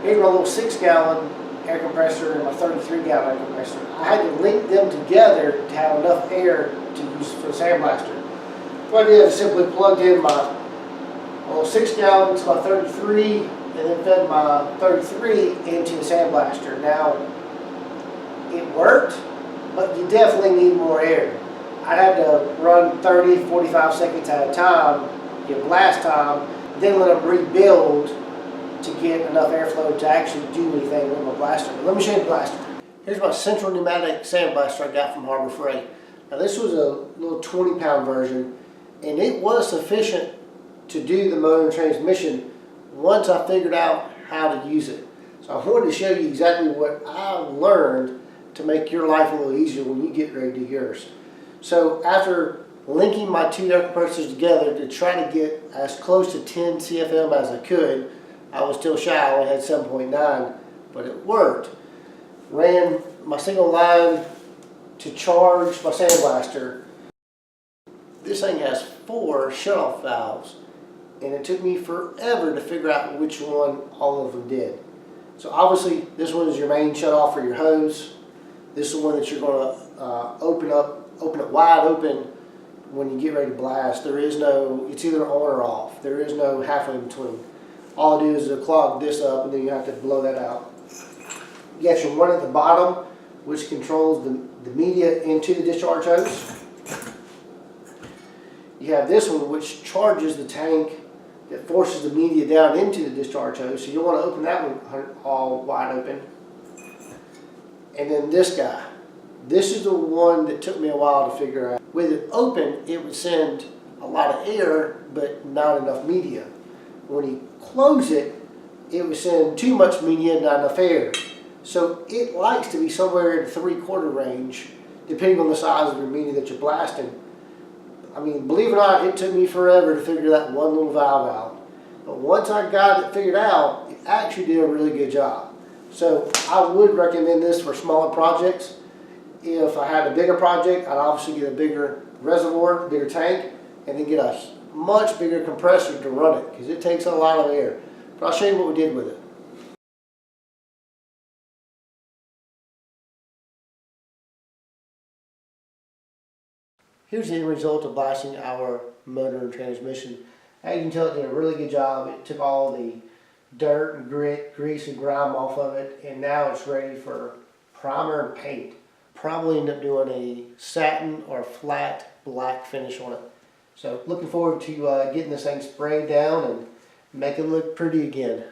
Here's my little 6-gallon air compressor and my 33-gallon air compressor. I had to link them together to have enough air to use for the sandblaster. What I did is simply plugged in my little 6-gallon to my 33 and then fed my 33 into the sandblaster. Now, it worked, but you definitely need more air. I had to run 30, 45 seconds at a time, get blast time, then let them rebuild to get enough airflow to actually do anything with my blaster. But let me show you the blaster. Here's my central pneumatic sandblaster I got from Harbor Freight. Now this was a little 20-pound version, and it was sufficient to do the motor and transmission once I figured out how to use it. So I wanted to show you exactly what I learned to make your life a little easier when you get ready to do yours. So after linking my two air compressors together to try to get as close to 10 CFM as I could, I was still shy. I only had 7.9, but it worked. Ran my single line to charge my sandblaster. This thing has 4 shutoff valves, and it took me forever to figure out which one all of them did. So obviously this one is your main shutoff for your hose. This is the one that you're going to open it wide open when you get ready to blast. There is no, it's either on or off. There is no halfway in between. All it is to clog this up, and then you have to blow that out. You got your one at the bottom, which controls the media into the discharge hose. You have this one, which charges the tank that forces the media down into the discharge hose. So you want to open that one all wide open. And then this guy. This is the one that took me a while to figure out. With it open, it would send a lot of air, but not enough media. When you close it, it would send too much media and not enough air. So it likes to be somewhere in the 3/4 range, depending on the size of your media that you're blasting. I mean, believe it or not, it took me forever to figure that one little valve out. But once I got it figured out, it actually did a really good job. So I would recommend this for smaller projects. If I had a bigger project, I'd obviously get a bigger reservoir, bigger tank, and then get a much bigger compressor to run it, because it takes a lot of air. But I'll show you what we did with it. Here's the end result of blasting our motor and transmission. As you can tell, it did a really good job. It took all the dirt and grit, grease and grime off of it, and now it's ready for primer and paint. Probably end up doing a satin or flat black finish on it. So looking forward to getting this thing sprayed down and make it look pretty again.